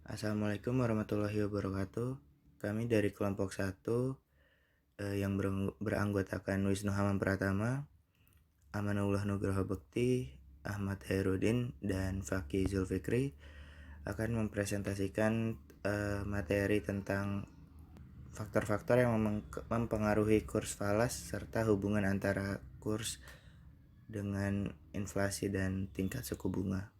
Assalamualaikum warahmatullahi wabarakatuh. Kami dari kelompok 1 yang beranggotakan Wisnu Hamam Pratama, Amanullah Nugroho Bekti, Ahmad Hairudin, dan Fakih Zulfikri akan mempresentasikan materi tentang faktor-faktor yang mempengaruhi kurs falas serta hubungan antara kurs dengan inflasi dan tingkat suku bunga.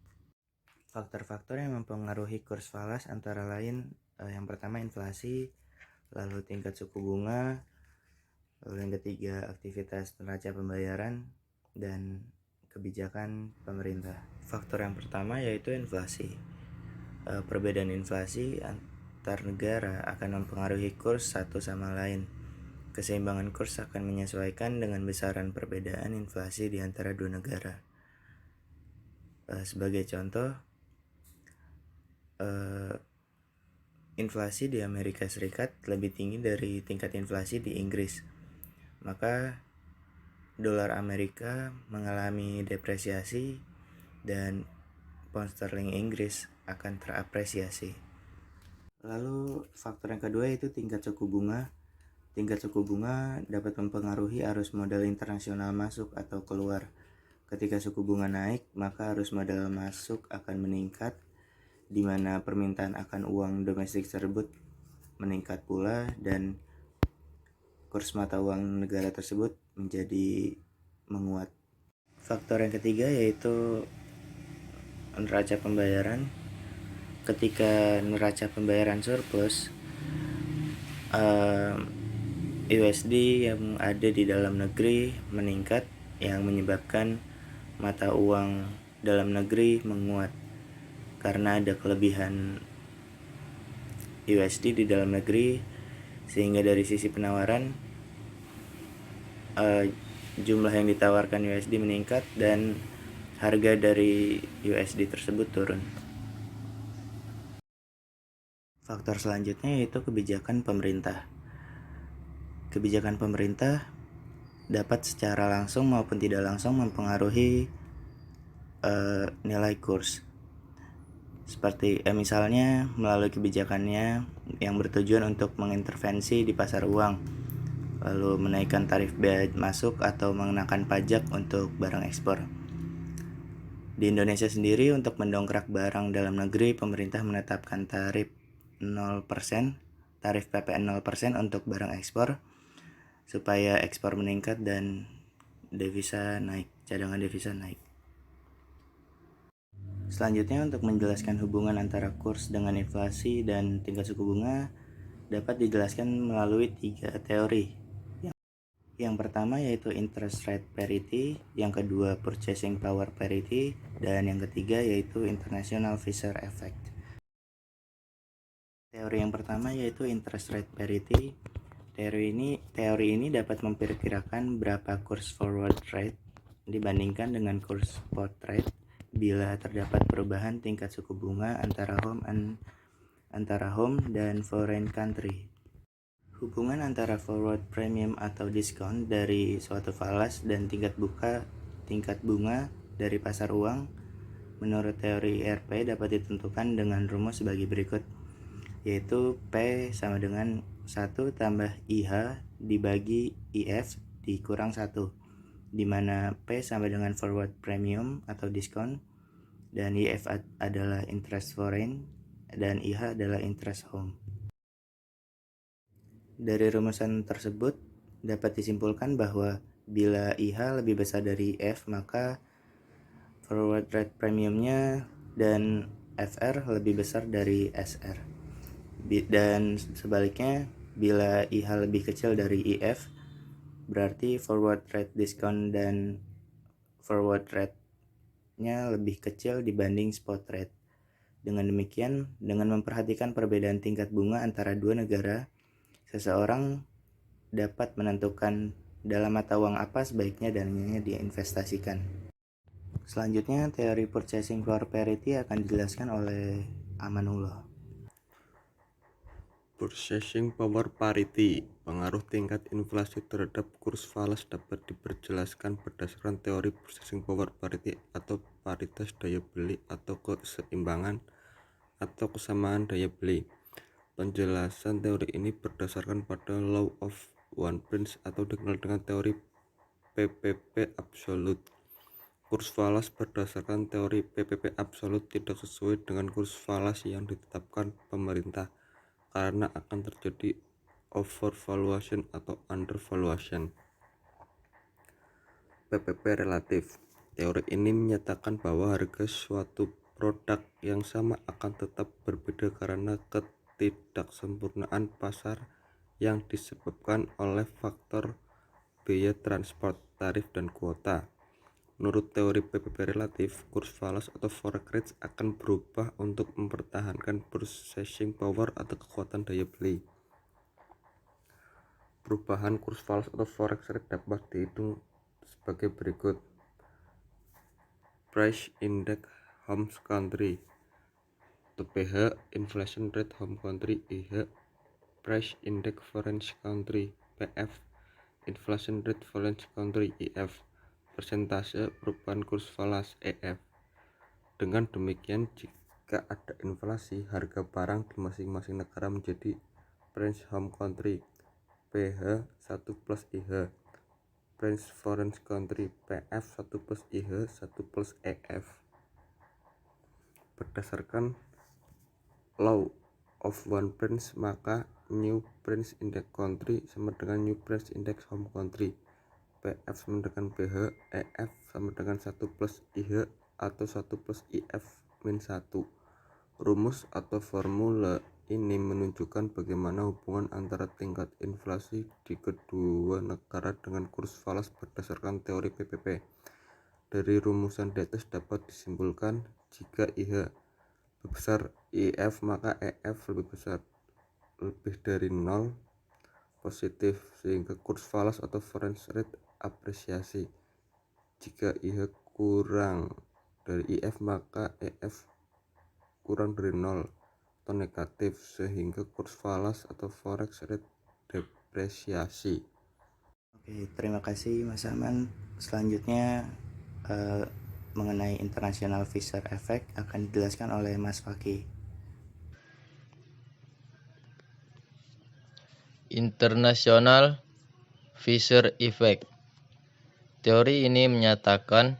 Faktor-faktor yang mempengaruhi kurs falas antara lain yang pertama inflasi, lalu tingkat suku bunga, lalu yang ketiga aktivitas neraca pembayaran, dan kebijakan pemerintah. Faktor yang pertama yaitu inflasi. Perbedaan inflasi antar negara akan mempengaruhi kurs satu sama lain. Keseimbangan kurs akan menyesuaikan dengan besaran perbedaan inflasi di antara dua negara. Sebagai contoh, inflasi di Amerika Serikat lebih tinggi dari tingkat inflasi di Inggris. Maka dolar Amerika mengalami depresiasi dan pound sterling Inggris akan terapresiasi. Lalu faktor yang kedua yaitu tingkat suku bunga. Tingkat suku bunga dapat mempengaruhi arus modal internasional masuk atau keluar. Ketika suku bunga naik, maka arus modal masuk akan meningkat, di mana permintaan akan uang domestik tersebut meningkat pula dan kurs mata uang negara tersebut menjadi menguat. Faktor yang ketiga yaitu neraca pembayaran. Ketika neraca pembayaran surplus, USD yang ada di dalam negeri meningkat, yang menyebabkan mata uang dalam negeri menguat karena ada kelebihan USD di dalam negeri, sehingga dari sisi penawaran jumlah yang ditawarkan USD meningkat dan harga dari USD tersebut turun. Faktor selanjutnya yaitu kebijakan pemerintah. Kebijakan pemerintah dapat secara langsung maupun tidak langsung mempengaruhi nilai kurs. Seperti misalnya melalui kebijakannya yang bertujuan untuk mengintervensi di pasar uang, lalu menaikkan tarif bea masuk atau mengenakan pajak untuk barang ekspor. Di Indonesia sendiri, untuk mendongkrak barang dalam negeri, pemerintah menetapkan tarif 0%, tarif PPN 0% untuk barang ekspor, supaya ekspor meningkat dan devisa naik, cadangan devisa naik. Selanjutnya, untuk menjelaskan hubungan antara kurs dengan inflasi dan tingkat suku bunga dapat dijelaskan melalui 3 teori. Yang pertama yaitu interest rate parity, yang kedua purchasing power parity, dan yang ketiga yaitu international Fisher effect. Teori yang pertama yaitu interest rate parity. Teori ini dapat memperkirakan berapa kurs forward rate dibandingkan dengan kurs spot rate bila terdapat perubahan tingkat suku bunga antara home dan foreign country. Hubungan antara forward premium atau diskon dari suatu falas dan tingkat bunga dari pasar uang menurut teori ERP dapat ditentukan dengan rumus sebagai berikut, yaitu P sama dengan 1 tambah IH dibagi IF dikurang 1, di mana P sama dengan forward premium atau diskon, dan IF adalah interest foreign, dan IH adalah interest home. Dari rumusan tersebut dapat disimpulkan bahwa bila IH lebih besar dari IF, maka forward rate premiumnya dan FR lebih besar dari SR. Dan sebaliknya, bila IH lebih kecil dari IF, berarti forward rate diskon dan forward rate-nya lebih kecil dibanding spot rate. Dengan demikian, dengan memperhatikan perbedaan tingkat bunga antara dua negara, seseorang dapat menentukan dalam mata uang apa sebaiknya dananya diinvestasikan. Selanjutnya, teori purchasing power parity akan dijelaskan oleh Amanullah. Purchasing power parity, pengaruh tingkat inflasi terhadap kurs falas dapat diperjelaskan berdasarkan teori purchasing power parity atau paritas daya beli atau keseimbangan atau kesamaan daya beli. Penjelasan teori ini berdasarkan pada Law of One Prince atau dikenal dengan teori PPP absolut. Kurs falas berdasarkan teori PPP absolut tidak sesuai dengan kurs falas yang ditetapkan pemerintah karena akan terjadi overvaluation atau undervaluation. PPP relatif. Teori ini menyatakan bahwa harga suatu produk yang sama akan tetap berbeda karena ketidaksempurnaan pasar yang disebabkan oleh faktor biaya transport, tarif, dan kuota. Menurut teori PPP relatif, kurs falas atau forex rate akan berubah untuk mempertahankan purchasing power atau kekuatan daya beli. Perubahan kurs falas atau forex rate dapat dihitung sebagai berikut. Price Index Home Country atau PH, Inflation Rate Home Country IH, Price Index Foreign Country PF, Inflation Rate Foreign Country IF, persentase perubahan kurs falas EF. Dengan demikian, jika ada inflasi, harga barang di masing-masing negara menjadi Price Home Country PH 1 plus IH, Price Foreign Country PF 1 plus IH 1 plus EF. Berdasarkan Law of One Prince, maka New Prince Index Country sama dengan New Prince Index Home Country. PF sama dengan PH, EF sama dengan 1 plus IH atau 1 plus IF min 1. Rumus atau formula ini menunjukkan bagaimana hubungan antara tingkat inflasi di kedua negara dengan kurs falas berdasarkan teori PPP. Dari rumusan di atas dapat disimpulkan jika IH lebih besar IF maka EF lebih dari 0 positif, sehingga kurs falas atau foreign rate apresiasi. Jika IH kurang dari IF maka EF kurang dari 0 atau negatif, sehingga kurs falas atau forex rate depresiasi. Oke, terima kasih Mas Aman. Selanjutnya mengenai International Fisher Effect akan dijelaskan oleh Mas Fakih. International Fisher Effect. Teori ini menyatakan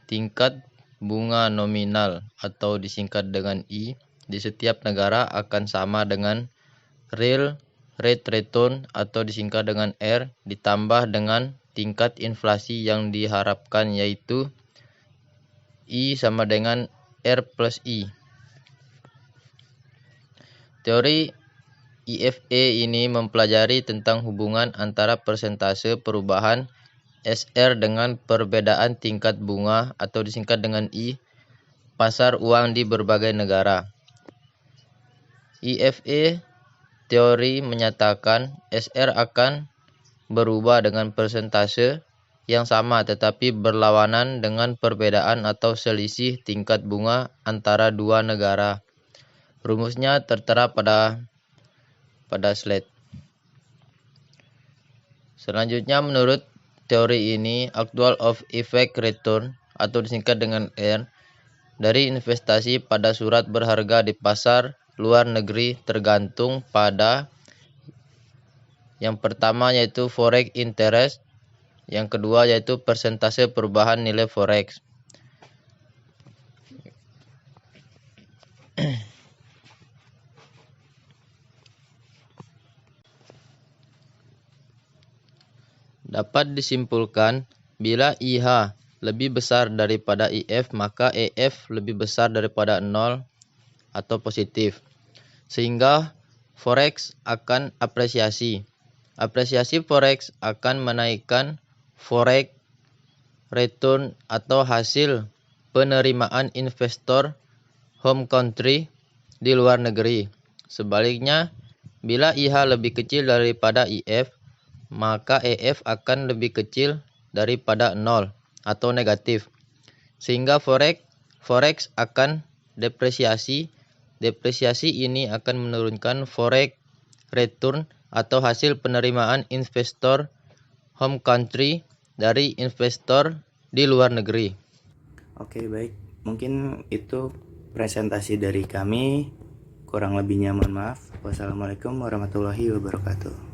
tingkat bunga nominal atau disingkat dengan I di setiap negara akan sama dengan real rate return atau disingkat dengan R ditambah dengan tingkat inflasi yang diharapkan, yaitu I sama dengan R plus I. Teori IFE ini mempelajari tentang hubungan antara persentase perubahan SR dengan perbedaan tingkat bunga atau disingkat dengan I pasar uang di berbagai negara. IFE teori menyatakan SR akan berubah dengan persentase yang sama tetapi berlawanan dengan perbedaan atau selisih tingkat bunga antara dua negara. Rumusnya tertera pada slide. Selanjutnya, menurut teori ini, actual of effect return atau disingkat dengan R dari investasi pada surat berharga di pasar luar negeri tergantung pada yang pertama yaitu forex interest, yang kedua yaitu persentase perubahan nilai forex. Dapat disimpulkan, bila IH lebih besar daripada IF, maka EF lebih besar daripada 0 atau positif. Sehingga forex akan apresiasi. Apresiasi forex akan menaikkan forex return atau hasil penerimaan investor home country di luar negeri. Sebaliknya, bila IH lebih kecil daripada IF, maka EF akan lebih kecil daripada 0 atau negatif. Sehingga forex akan depresiasi. Depresiasi ini akan menurunkan forex return atau hasil penerimaan investor home country dari investor di luar negeri. Oke, baik. Mungkin itu presentasi dari kami. Kurang lebihnya mohon maaf. Wassalamualaikum warahmatullahi wabarakatuh.